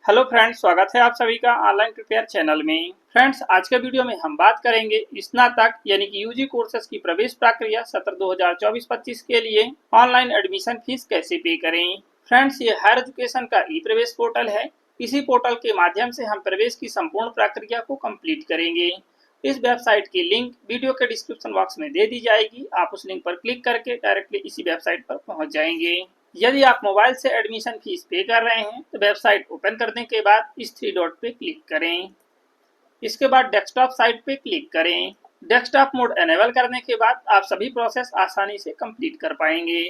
Hello friends, स्वागत है आप सभी का ऑनलाइन प्रिपेयर चैनल में। फ्रेंड्स, आज के वीडियो में हम बात करेंगे स्नातक यानी कि यूजी कोर्सेज की प्रवेश प्रक्रिया सत्र 2024-25 के लिए ऑनलाइन एडमिशन फीस कैसे पे करें। फ्रेंड्स, ये हायर एजुकेशन का ई प्रवेश पोर्टल है। इसी पोर्टल के माध्यम से हम प्रवेश की संपूर्ण प्रक्रिया को कंप्लीट करेंगे। इस वेबसाइट की लिंक वीडियो के डिस्क्रिप्शन बॉक्स में दे दी जाएगी। आप उस लिंक पर क्लिक करके डायरेक्टली इसी वेबसाइट पर पहुंच जाएंगे। यदि आप मोबाइल से एडमिशन फीस पे कर रहे हैं तो वेबसाइट ओपन करने के बाद इस 3 डॉट पे क्लिक करें। इसके बाद डेस्कटॉप साइट पे क्लिक करें। डेस्कटॉप मोड एनेबल करने के बाद आप सभी प्रोसेस आसानी से कंप्लीट कर पाएंगे।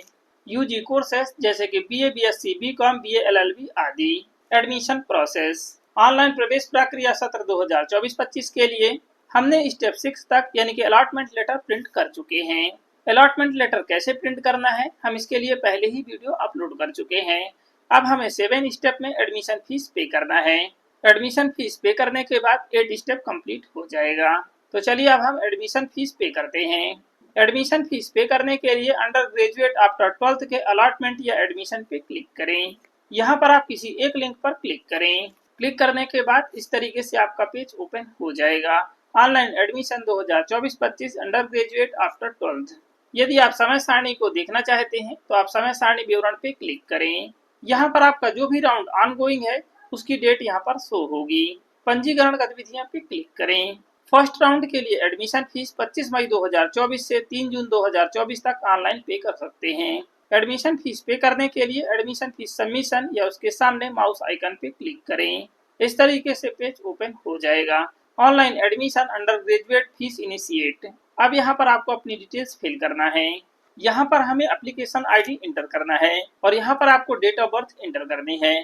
यूजी कोर्सेस जैसे कि BA, BSc, BCom, BA, LLB आदि। Admission process. ऑनलाइन प्रवेश प्रक्रिया सत्र 2024-25 के लिए हमने स्टेप 6 तक यानी कि अलॉटमेंट लेटर प्रिंट कर चुके हैं। अलॉटमेंट लेटर कैसे प्रिंट करना है, हम इसके लिए पहले ही वीडियो अपलोड कर चुके हैं। अब हमें 7 स्टेप में एडमिशन फीस पे करना है। एडमिशन फीस पे करने के बाद 8 स्टेप कंप्लीट हो जाएगा। तो चलिए अब हम एडमिशन फीस पे करते हैं। एडमिशन फीस पे करने के लिए अंडर ग्रेजुएट आफ्टर 12th के अलॉटमेंट या एडमिशन पे क्लिक करें। यहाँ पर आप किसी एक लिंक पर क्लिक करें। क्लिक करने के बाद इस तरीके से आपका पेज ओपन हो जाएगा। Online admission 2024-25 under graduate after 12th। यदि आप समय सारणी को देखना चाहते हैं तो आप समय सारणी विवरण पे क्लिक करें। यहाँ पर आपका जो भी राउंड ऑनगोइंग है उसकी डेट यहाँ पर शो होगी। पंजीकरण गतिविधियां पे क्लिक करें। फर्स्ट राउंड के लिए एडमिशन फीस 25 मई 2024 से 3 जून 2024 तक ऑनलाइन पे कर सकते हैं। एडमिशन फीस पे करने के लिए एडमिशन फीस सबमिशन या उसके सामने माउस आइकन पे क्लिक करें। इस तरीके से पेज ओपन हो जाएगा। Online admission under graduate fees initiate. अब यहाँ पर आपको अपनी डिटेल्स फिल करना है। यहाँ पर हमें एप्लीकेशन आईडी इंटर करना है और यहाँ पर आपको डेट ऑफ बर्थ इंटर करनी है।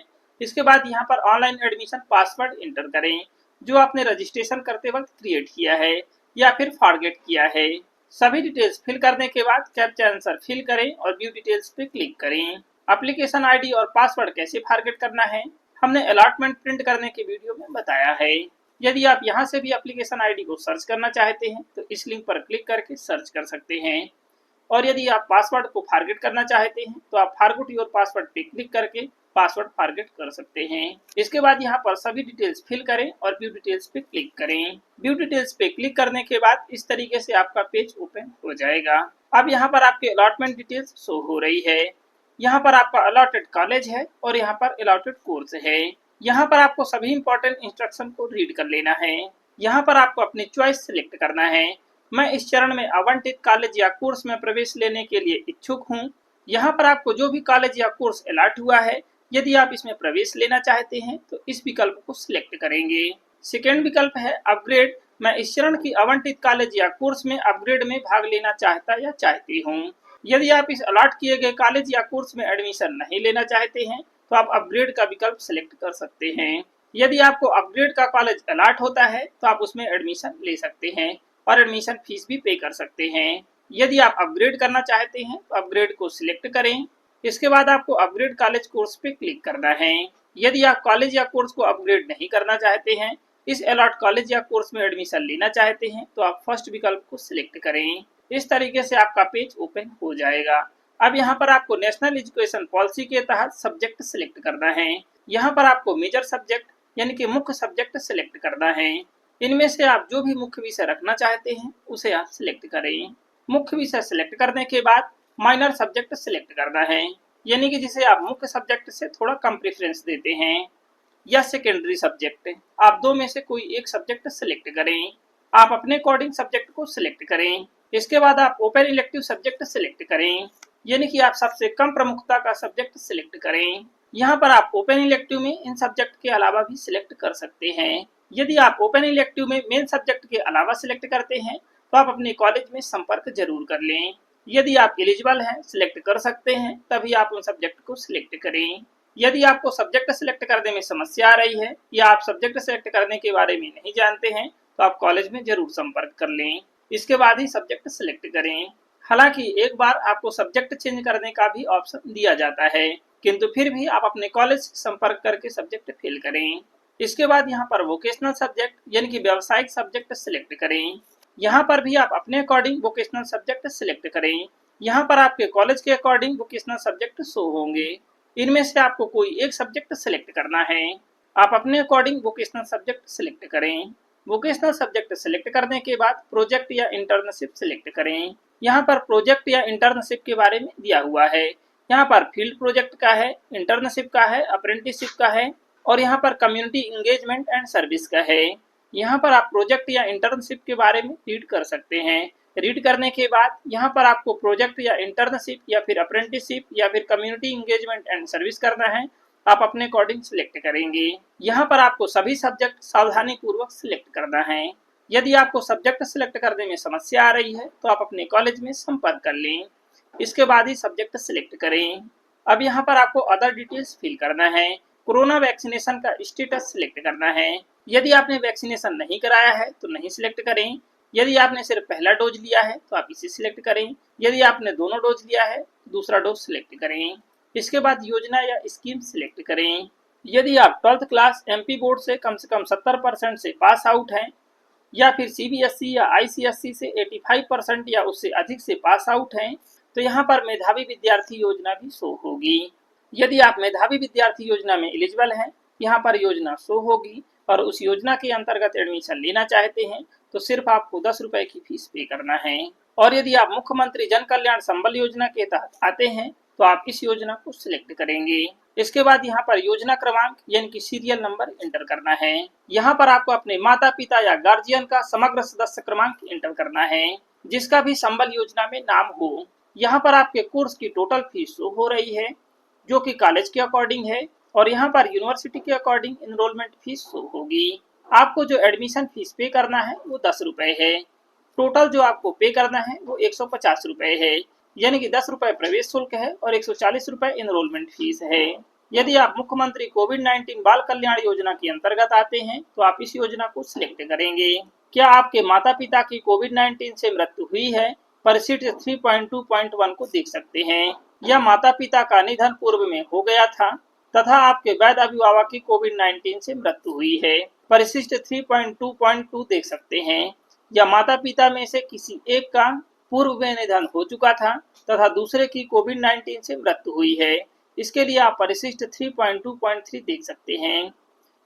इसके बाद यहाँ पर ऑनलाइन एडमिशन पासवर्ड इंटर करें जो आपने रजिस्ट्रेशन करते वक्त क्रिएट किया है या फिर फॉरगेट किया है। सभी डिटेल्स फिल करने के बाद कैप्चा आंसर फिल करें और व्यू डिटेल्स पे क्लिक करें। एप्लीकेशन आईडी और पासवर्ड कैसे फॉरगेट करना है हमने अलॉटमेंट प्रिंट करने के वीडियो में बताया है। यदि आप यहां से भी एप्लीकेशन आईडी को सर्च करना चाहते हैं तो इस लिंक पर क्लिक करके सर्च कर सकते हैं। और यदि आप पासवर्ड को फॉरगेट करना चाहते हैं तो आप फॉरगेट योर पासवर्ड पे क्लिक करके पासवर्ड फॉरगेट कर सकते हैं। इसके बाद यहाँ पर सभी डिटेल्स फिल करें और व्यू डिटेल्स पे क्लिक करें। व्यू डिटेल्स पे क्लिक करने के बाद इस तरीके से आपका पेज ओपन हो जाएगा। अब यहाँ पर आपके अलॉटमेंट डिटेल्स शो हो रही है। यहाँ पर आपका अलॉटेड कॉलेज है और यहाँ पर अलॉटेड कोर्स है। यहाँ पर आपको सभी इंपॉर्टेंट इंस्ट्रक्शन को रीड कर लेना है। यहाँ पर आपको अपनी चॉइस सिलेक्ट करना है। मैं इस चरण में आवंटित कॉलेज या कोर्स में प्रवेश लेने के लिए इच्छुक हूँ। यहाँ पर आपको जो भी कॉलेज या कोर्स अलॉट हुआ है यदि आप इसमें प्रवेश लेना चाहते हैं तो इस विकल्प को सिलेक्ट करेंगे। सेकेंड विकल्प है अपग्रेड। मैं इस चरण की आवंटित कॉलेज या कोर्स में अपग्रेड में भाग लेना चाहता या चाहती हूँ। यदि आप इस अलॉट किए गए कॉलेज या कोर्स में एडमिशन नहीं लेना चाहते हैं तो आप अपग्रेड का विकल्प सिलेक्ट कर सकते हैं। यदि आपको अपग्रेड का कॉलेज अलॉट होता है तो आप उसमें एडमिशन ले सकते हैं और एडमिशन फीस भी पे कर सकते हैं। यदि आप अपग्रेड करना चाहते हैं तो अपग्रेड को सिलेक्ट करें। इसके बाद आपको अपग्रेड कॉलेज कोर्स पे क्लिक करना है। यदि आप कॉलेज या कोर्स को अपग्रेड नहीं करना चाहते हैं, इस अलॉट कॉलेज या कोर्स में एडमिशन लेना चाहते हैं तो आप फर्स्ट विकल्प को सिलेक्ट करें। इस तरीके से आपका पेज ओपन हो जाएगा। अब यहाँ पर आपको नेशनल एजुकेशन पॉलिसी के तहत सब्जेक्ट सिलेक्ट करना है। यहाँ पर आपको मेजर सब्जेक्ट यानी कि मुख्य सब्जेक्ट सिलेक्ट करना है। इनमें से आप जो भी मुख्य विषय रखना चाहते हैं उसे आप सिलेक्ट करें। मुख्य विषय सिलेक्ट करने के बाद माइनर सब्जेक्ट सिलेक्ट करना है यानी कि जिसे आप मुख्य सब्जेक्ट से थोड़ा कम प्रेफरेंस देते हैं, या सेकेंडरी सब्जेक्ट। आप दो में से कोई एक सब्जेक्ट सिलेक्ट करें। आप अपने अकॉर्डिंग सब्जेक्ट को सिलेक्ट करें। इसके बाद आप ओपन इलेक्टिव सब्जेक्ट सिलेक्ट करें यानी कि आप सबसे कम प्रमुखता का सब्जेक्ट सिलेक्ट करें। यहाँ पर आप ओपन इलेक्टिव में इन सब्जेक्ट के अलावा भी सिलेक्ट कर सकते हैं। यदि आप ओपन इलेक्टिव में मेन सब्जेक्ट के अलावा सिलेक्ट करते हैं तो आप अपने कॉलेज में संपर्क जरूर कर लें। यदि आप एलिजिबल हैं, सिलेक्ट कर सकते हैं, तभी आप उन सब्जेक्ट को सिलेक्ट करें। यदि आपको सब्जेक्ट सिलेक्ट करने में समस्या आ रही है या आप सब्जेक्ट सिलेक्ट करने के बारे में नहीं जानते हैं तो आप कॉलेज में जरूर संपर्क कर लें। इसके बाद ही सब्जेक्ट सिलेक्ट करें। हालांकि एक बार आपको सब्जेक्ट चेंज करने का भी ऑप्शन दिया जाता है, किंतु फिर भी आप अपने कॉलेज से संपर्क करके सब्जेक्ट फिल करें। इसके बाद यहाँ पर वोकेशनल सब्जेक्ट यानी कि व्यावसायिक सब्जेक्ट सिलेक्ट करें। यहाँ पर भी आप अपने अकॉर्डिंग वोकेशनल सब्जेक्ट सिलेक्ट करें। यहाँ पर आपके कॉलेज के अकॉर्डिंग वोकेशनल सब्जेक्ट शो होंगे। इनमें से आपको कोई एक सब्जेक्ट सिलेक्ट करना है। आप अपने अकॉर्डिंग वोकेशनल सब्जेक्ट सिलेक्ट करें। वोकेशनल सब्जेक्ट सिलेक्ट करने के बाद प्रोजेक्ट या इंटर्नशिप सिलेक्ट करें। यहाँ पर प्रोजेक्ट या इंटर्नशिप के बारे में दिया हुआ है। यहाँ पर फील्ड प्रोजेक्ट का है, इंटर्नशिप का है, अप्रेंटिसशिप का है और यहाँ पर कम्युनिटी इंगेजमेंट एंड सर्विस का है। यहाँ पर आप प्रोजेक्ट या इंटर्नशिप के बारे में रीड कर सकते हैं। रीड करने के बाद यहाँ पर आपको प्रोजेक्ट या इंटर्नशिप या फिर अप्रेंटिसशिप या फिर कम्युनिटी इंगेजमेंट एंड सर्विस करना है। आप अपने अकॉर्डिंग सिलेक्ट करेंगे। यहाँ पर आपको सभी सब्जेक्ट सावधानी पूर्वक सिलेक्ट करना है। यदि आपको सब्जेक्ट सिलेक्ट करने में समस्या आ रही है तो आप अपने कॉलेज में संपर्क कर लें। इसके बाद ही सब्जेक्ट सिलेक्ट करें। अब यहाँ पर आपको अदर डिटेल्स फिल करना है। कोरोना वैक्सीनेशन का स्टेटस सिलेक्ट करना है। यदि आपने वैक्सीनेशन नहीं कराया है तो नहीं सिलेक्ट करें। यदि आपने सिर्फ पहला डोज लिया है तो आप इसे सिलेक्ट करें। यदि आपने दोनों डोज लिया है तो दूसरा डोज सिलेक्ट करें। इसके बाद योजना या स्कीम सिलेक्ट करें। यदि आप 12th क्लास एमपी बोर्ड से कम 70% से पास आउट हैं या फिर सीबीएसई या आईसीएसई से 85% या उससे अधिक से पास आउट हैं तो यहाँ पर मेधावी विद्यार्थी योजना भी शो होगी। यदि आप मेधावी विद्यार्थी योजना में एलिजिबल हैं, यहाँ पर योजना शो होगी और उस योजना के अंतर्गत एडमिशन लेना चाहते हैं तो सिर्फ आपको 10 रुपए की फीस पे करना है। और यदि आप मुख्यमंत्री जन कल्याण संबल योजना के तहत आते हैं तो आप इस योजना को सिलेक्ट करेंगे। इसके बाद यहाँ पर योजना क्रमांक यानी कि सीरियल नंबर एंटर करना है। यहाँ पर आपको अपने माता पिता या गार्जियन का समग्र सदस्य क्रमांक एंटर करना है जिसका भी संबल योजना में नाम हो। यहाँ पर आपके कोर्स की टोटल फीस शो हो रही है जो कि कॉलेज के अकॉर्डिंग है और यहाँ पर यूनिवर्सिटी के अकॉर्डिंग एनरोलमेंट फीस शो होगी। आपको जो एडमिशन फीस पे करना है वो 10 रुपए है। टोटल जो आपको पे करना है वो 150 रुपए है, यानी कि 10 रुपए प्रवेश शुल्क है और 140 रुपए एनरोलमेंट फीस है। यदि आप मुख्यमंत्री कोविड-19 बाल कल्याण योजना के अंतर्गत आते हैं तो आप इस योजना को सिलेक्ट करेंगे। क्या आपके माता पिता की कोविड-19 से मृत्यु हुई है? परिशिष्ट 3.2.1 को देख सकते हैं। या माता पिता का निधन पूर्व में हो गया था तथा आपके वैध अभिभावक की कोविड-19 से मृत्यु हुई है। परिशिष्ट 3.2.2 देख सकते हैं। या माता पिता में से किसी एक का पूर्व में निधन हो चुका था तथा दूसरे की कोविड-19 से मृत्यु हुई है। इसके लिए आप परिशिष्ट 3.2.3 देख सकते हैं।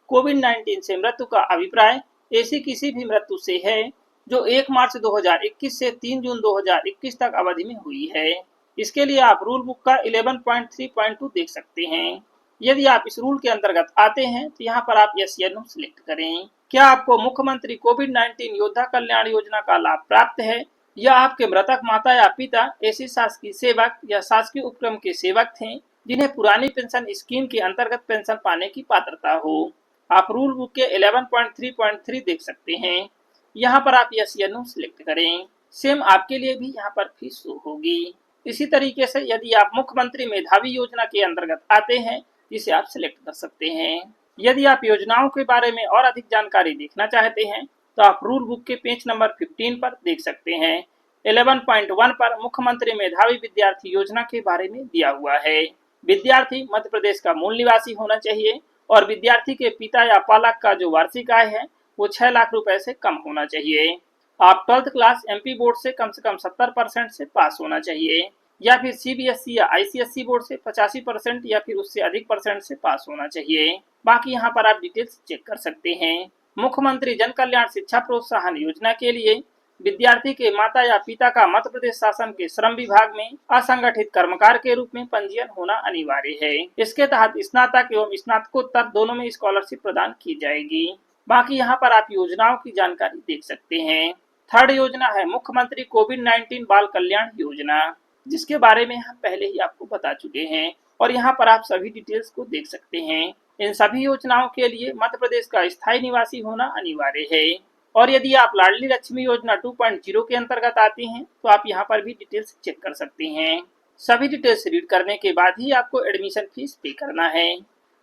कोविड-19 से मृत्यु का अभिप्राय ऐसी किसी भी मृत्यु से है जो 1 मार्च 2021 से 3 जून 2021 तक अवधि में हुई है। इसके लिए आप रूल बुक का 11.3.2 देख सकते हैं। यदि आप इस रूल के अंतर्गत आते हैं तो यहाँ पर आप यस या नो सिलेक्ट करें। क्या आपको मुख्यमंत्री कोविड-19 योद्धा कल्याण योजना का लाभ प्राप्त है या आपके मृतक माता या पिता ऐसे शासकीय सेवक या शासकीय उपक्रम के सेवक थे जिन्हें पुरानी पेंशन स्कीम के अंतर्गत पेंशन पाने की पात्रता हो? आप रूल बुक के 11.3.3 देख सकते हैं। यहाँ पर आप यस या नो सिलेक्ट करें। सेम आपके लिए भी यहाँ पर फीस शो होगी। इसी तरीके से यदि आप मुख्यमंत्री मेधावी योजना के अंतर्गत आते हैं जिसे आप सिलेक्ट कर सकते हैं। यदि आप योजनाओं के बारे में और अधिक जानकारी देखना चाहते हैं तो आप रूल बुक के पेज नंबर 15 पर देख सकते हैं। 11.1 पर मुख्यमंत्री मेधावी विद्यार्थी योजना के बारे में दिया हुआ है। विद्यार्थी मध्य प्रदेश का मूल निवासी होना चाहिए और विद्यार्थी के पिता या पालक का जो वार्षिक आय है वो 6 लाख रुपए से कम होना चाहिए। आप 12th क्लास एमपी बोर्ड से कम 70% से पास होना चाहिए या फिर सीबीएसई या आईसीएसई बोर्ड से 85% या फिर उससे अधिक परसेंट से पास होना चाहिए। बाकी यहाँ पर आप डिटेल्स चेक कर सकते हैं। मुख्यमंत्री जन कल्याण शिक्षा प्रोत्साहन योजना के लिए विद्यार्थी के माता या पिता का मध्य प्रदेश शासन के श्रम विभाग में असंगठित कर्मकार के रूप में पंजीयन होना अनिवार्य है। इसके तहत स्नातक एवं स्नातकोत्तर दोनों में स्कॉलरशिप प्रदान की जाएगी। बाकी यहाँ पर आप योजनाओं की जानकारी देख सकते हैं। थर्ड योजना है मुख्यमंत्री कोविड-19 बाल कल्याण योजना, जिसके बारे में हम पहले ही आपको बता चुके हैं और यहाँ पर आप सभी डिटेल्स को देख सकते हैं। इन सभी योजनाओं के लिए मध्य प्रदेश का स्थायी निवासी होना अनिवार्य है। और यदि आप लाडली लक्ष्मी योजना 2.0 के अंतर्गत आते हैं तो आप यहाँ पर भी डिटेल्स चेक कर सकते हैं। सभी डिटेल्स रीड करने के बाद ही आपको एडमिशन फीस पे करना है।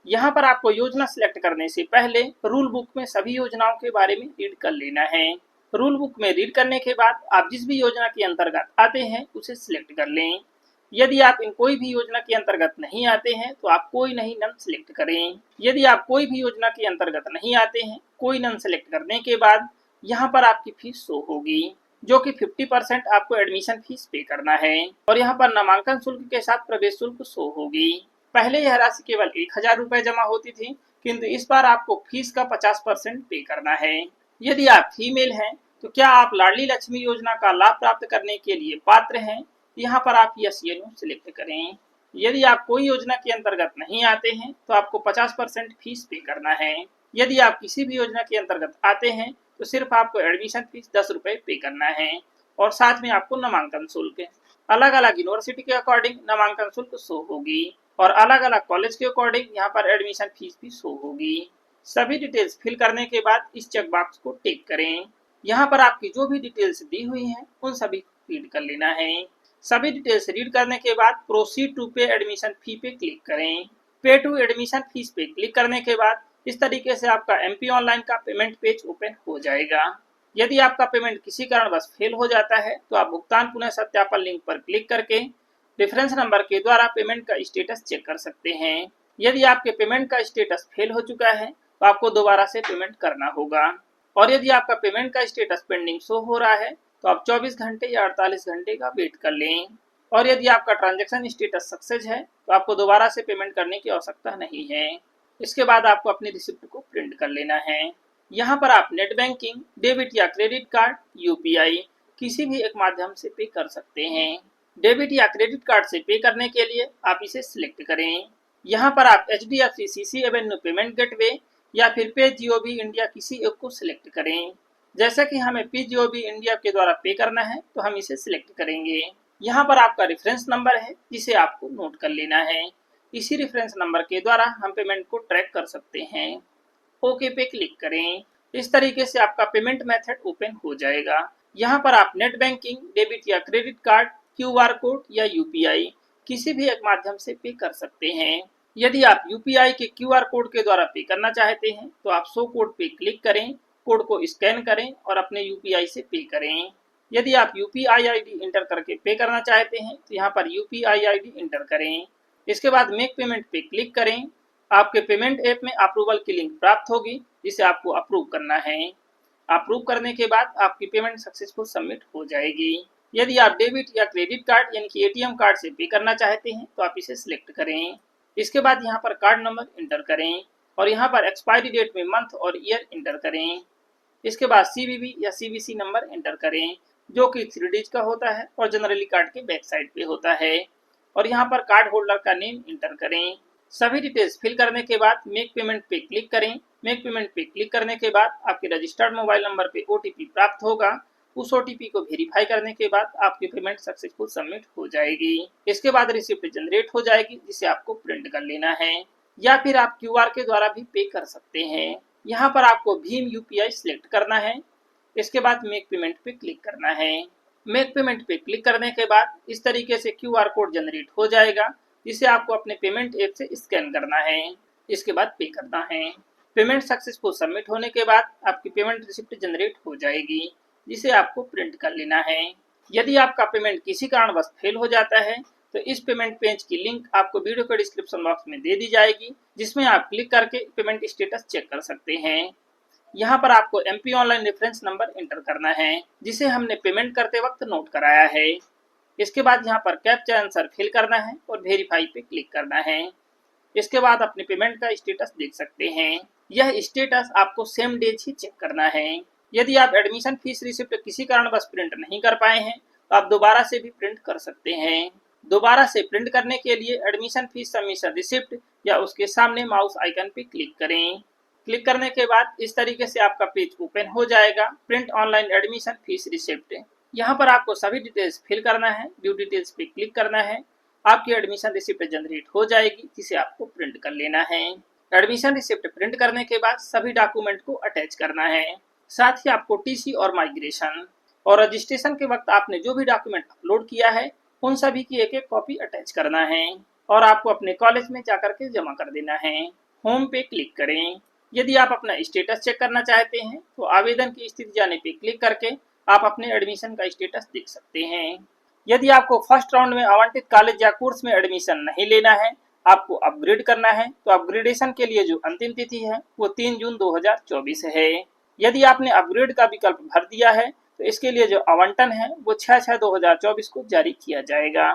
यहाँ पर आपको योजना सिलेक्ट करने से पहले रूल बुक में सभी योजनाओं के बारे में रीड कर लेना है। रूल बुक में रीड करने के बाद आप जिस भी योजना के अंतर्गत आते हैं उसे सिलेक्ट कर लें। यदि आप इन कोई भी योजना के अंतर्गत नहीं आते हैं तो आप कोई नहीं नन सिलेक्ट करें। यदि आप कोई भी योजना के अंतर्गत नहीं आते हैं, कोई नन सिलेक्ट करने के बाद यहाँ पर आपकी फीस शो होगी जो कि 50% आपको एडमिशन फीस पे करना है और यहाँ पर नामांकन शुल्क के साथ प्रवेश शुल्क शो होगी। पहले यह राशि केवल 1000 रुपए जमा होती थी, किंतु इस बार आपको फीस का 50% पे करना है। यदि आप फीमेल हैं तो क्या आप लाडली लक्ष्मी योजना का लाभ प्राप्त करने के लिए पात्र हैं? यहाँ पर आप यस या नो सिलेक्ट करें। यदि आप कोई योजना के अंतर्गत नहीं आते हैं तो आपको 50% फीस पे करना है। यदि आप किसी भी योजना के अंतर्गत आते हैं तो सिर्फ आपको एडमिशन फीस 10 रुपए पे करना है और साथ में आपको नामांकन शुल्क। अलग अलग यूनिवर्सिटी के अकॉर्डिंग नामांकन शुल्क शो होगी और अलग अलग कॉलेज के अकॉर्डिंग यहाँ पर एडमिशन फीस भी शो होगी। सभी डिटेल्स फिल करने के बाद इस चेक बॉक्स को टिक करें। यहाँ पर आपकी जो भी डिटेल्स दी हुई हैं उन सभी को रीड कर लेना है। सभी डिटेल्स रीड करने के बाद प्रोसीड टू पे एडमिशन फी पे क्लिक करें। पे टू एडमिशन फीस पे क्लिक करने के बाद इस तरीके से आपका एमपी ऑनलाइन का पेमेंट पेज ओपन हो जाएगा। यदि आपका पेमेंट किसी कारणवश फेल हो जाता है तो आप भुगतान पुनः सत्यापन लिंक पर क्लिक करके रेफरेंस नंबर के द्वारा पेमेंट का स्टेटस चेक कर सकते हैं। यदि आपके पेमेंट का स्टेटस फेल हो चुका है तो आपको दोबारा से पेमेंट करना होगा और यदि आपका पेमेंट का स्टेटस पेंडिंग शो हो रहा है तो आप 24 घंटे या 48 घंटे का वेट कर लें और यदि आपका ट्रांजैक्शन स्टेटस सक्सेस है तो आपको दोबारा से पेमेंट करने की आवश्यकता नहीं है। इसके बाद आपको अपनी रिसिप्ट को प्रिंट कर लेना है। यहाँ पर आप नेट बैंकिंग, डेबिट या क्रेडिट कार्ड, यूपीआई किसी भी एक माध्यम से पे कर सकते हैं। डेबिट या क्रेडिट कार्ड से पे करने के लिए आप इसे सिलेक्ट करें। यहाँ पर आप HDFC CC Avenue payment gateway या फिर पे जीओबी इंडिया किसी एक को सिलेक्ट करें। जैसा कि हमें पे जीओबी इंडिया के द्वारा पे करना है तो हम इसे सिलेक्ट करेंगे। यहाँ पर आपका रेफरेंस नंबर है जिसे आपको नोट कर लेना है। इसी रेफरेंस नंबर के द्वारा हम पेमेंट को ट्रैक कर सकते हैं। ओके पे क्लिक करें। इस तरीके से आपका पेमेंट मेथड ओपन हो जाएगा। यहाँ पर आप नेट बैंकिंग, डेबिट या क्रेडिट कार्ड, QR कोड या यूपीआई किसी भी एक माध्यम से पे कर सकते हैं। यदि आप यूपीआई के QR कोड के द्वारा पे करना चाहते हैं तो आप शो कोड पे क्लिक करें, कोड को स्कैन करें और अपने यूपीआई से पे करें। यदि आप यूपीआई आईडी इंटर करके पे करना चाहते हैं तो यहाँ पर यूपीआई आईडी इंटर करें। इसके बाद मेक पेमेंट पे क्लिक करें। आपके पेमेंट ऐप में अप्रूवल की लिंक प्राप्त होगी जिसे आपको अप्रूव करना है। अप्रूव करने के बाद आपकी पेमेंट सक्सेसफुल सबमिट हो जाएगी। यदि आप डेबिट या क्रेडिट कार्ड यानी कि एटीएम कार्ड से पे करना चाहते हैं तो आप इसे सिलेक्ट करें। इसके बाद यहाँ पर कार्ड नंबर इंटर करें और यहाँ पर एक्सपायरी डेट में मंथ और ईयर इंटर करें। इसके बाद CVV या CVC नंबर इंटर करें जो कि 3 डिजिट का होता है और जनरली कार्ड के बैक साइड पे होता है और यहाँ पर कार्ड होल्डर का नेम इंटर करें। सभी डिटेल्स फिल करने के बाद मेक पेमेंट पे क्लिक करें। मेक पेमेंट पे क्लिक करने के बाद आपके रजिस्टर्ड मोबाइल नंबर पे OTP प्राप्त होगा। उस OTP को वेरीफाई करने के बाद आपकी पेमेंट सक्सेसफुल सबमिट हो जाएगी। इसके बाद रिसिप्ट जनरेट हो जाएगी जिसे आपको प्रिंट कर लेना है या फिर आप QR के द्वारा भी पे कर सकते हैं। यहाँ पर आपको भीम UPI सिलेक्ट करना है। इसके बाद मेक पेमेंट पे क्लिक करना है। मेक पेमेंट पे क्लिक करने के बाद इस तरीके से QR कोड जनरेट हो जाएगा जिसे आपको अपने पेमेंट ऐप से स्कैन करना है। इसके बाद पे करना है। पेमेंट सक्सेसफुल सबमिट होने के बाद आपकी पेमेंट रिसिप्ट जनरेट हो जाएगी जिसे आपको प्रिंट कर लेना है। यदि आपका पेमेंट किसी कारणवश फेल हो जाता है तो इस पेमेंट पेज की लिंक आपको वीडियो के डिस्क्रिप्शन बॉक्स में दे दी जाएगी जिसमें आप क्लिक करके पेमेंट स्टेटस चेक कर सकते हैं। यहाँ पर आपको MP online reference number inter करना है जिसे हमने पेमेंट करते वक्त नोट कराया है। इसके बाद यहाँ पर कैप्चा आंसर फिल करना है और वेरीफाई पे क्लिक करना है। इसके बाद अपने पेमेंट का स्टेटस देख सकते हैं। यह स्टेटस आपको सेम डे ही चेक करना है। यदि आप एडमिशन फीस रिसिप्ट किसी कारणवश प्रिंट नहीं कर पाए हैं तो आप दोबारा से भी प्रिंट कर सकते हैं। दोबारा से प्रिंट करने के लिए एडमिशन फीस सबमिशन रिसिप्ट या उसके सामने माउस आइकन पे क्लिक करें। क्लिक करने के बाद इस तरीके से आपका पेज ओपन हो जाएगा, print online admission fees receipt. यहाँ पर आपको सभी डिटेल्स फिल करना है, व्यू डिटेल्स पे क्लिक करना है। आपकी एडमिशन रिसिप्ट जनरेट हो जाएगी जिसे आपको प्रिंट कर लेना है। एडमिशन रिसिप्ट प्रिंट करने के बाद सभी डॉक्यूमेंट को अटैच करना है। साथ ही आपको TC और माइग्रेशन और रजिस्ट्रेशन के वक्त आपने जो भी डॉक्यूमेंट अपलोड किया है उन सभी की एक एक कॉपी अटैच करना है और आपको अपने कॉलेज में जाकर के जमा कर देना है। होम पे क्लिक करें। यदि आप अपना स्टेटस चेक करना चाहते हैं तो आवेदन की स्थिति जाने पे क्लिक करके आप अपने एडमिशन का स्टेटस देख सकते हैं। यदि आपको फर्स्ट राउंड में आवंटित कॉलेज या कोर्स में एडमिशन नहीं लेना है, आपको अपग्रेड करना है, तो अपग्रेडेशन के लिए जो अंतिम तिथि है वो 3 जून 2024 है। यदि आपने अपग्रेड का विकल्प भर दिया है तो इसके लिए जो आवंटन है वो 6/6/2024 को जारी किया जाएगा।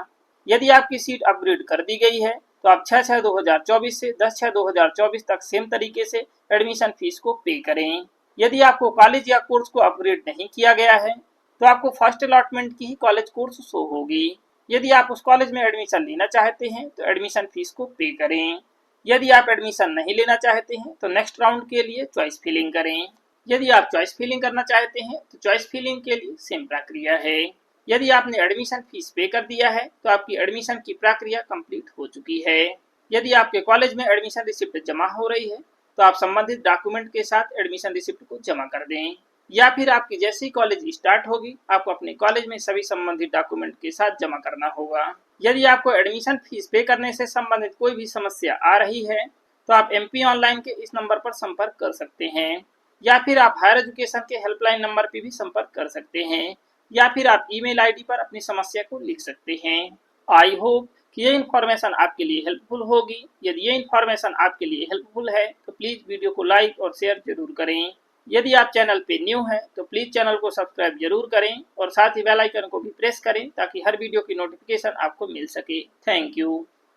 यदि आपकी सीट अपग्रेड कर दी गई है तो आप 6/6/2024 से 10/6/2024 तक सेम तरीके से एडमिशन फीस को पे करें। यदि आपको कॉलेज या कोर्स को अपग्रेड नहीं किया गया है तो आपको फर्स्ट अलॉटमेंट की ही कॉलेज कोर्स शो होगी। यदि आप उस कॉलेज में एडमिशन लेना चाहते हैं तो एडमिशन फीस को पे करें। यदि आप एडमिशन नहीं लेना चाहते हैं तो नेक्स्ट राउंड के लिए चॉइस फिलिंग करें। यदि आप चॉइस फिलिंग करना चाहते हैं तो चॉइस फिलिंग के लिए सेम प्रक्रिया है। यदि आपने एडमिशन फीस पे कर दिया है तो आपकी एडमिशन की प्रक्रिया कंप्लीट हो चुकी है। यदि आपके कॉलेज में एडमिशन रिसिप्ट जमा हो रही है तो आप संबंधित डॉक्यूमेंट के साथ एडमिशन रिसिप्ट को जमा कर दें, या फिर आपकी जैसी कॉलेज स्टार्ट होगी आपको अपने कॉलेज में सभी संबंधित डॉक्यूमेंट के साथ जमा करना होगा। यदि आपको एडमिशन फीस पे करने से संबंधित कोई भी समस्या आ रही है तो आप MP ऑनलाइन के इस नंबर पर संपर्क कर सकते हैं, या फिर आप हायर एजुकेशन के हेल्पलाइन नंबर पर भी संपर्क कर सकते हैं, या फिर आप ईमेल आईडी पर अपनी समस्या को लिख सकते हैं। आई होप कि ये इन्फॉर्मेशन आपके लिए हेल्पफुल होगी। यदि ये इन्फॉर्मेशन आपके लिए हेल्पफुल है तो प्लीज़ वीडियो को लाइक और शेयर जरूर करें। यदि आप चैनल पे न्यू हैं तो प्लीज़ चैनल को सब्सक्राइब जरूर करें और साथ ही बेल आइकन को भी प्रेस करें ताकि हर वीडियो की नोटिफिकेशन आपको मिल सके। Thank you.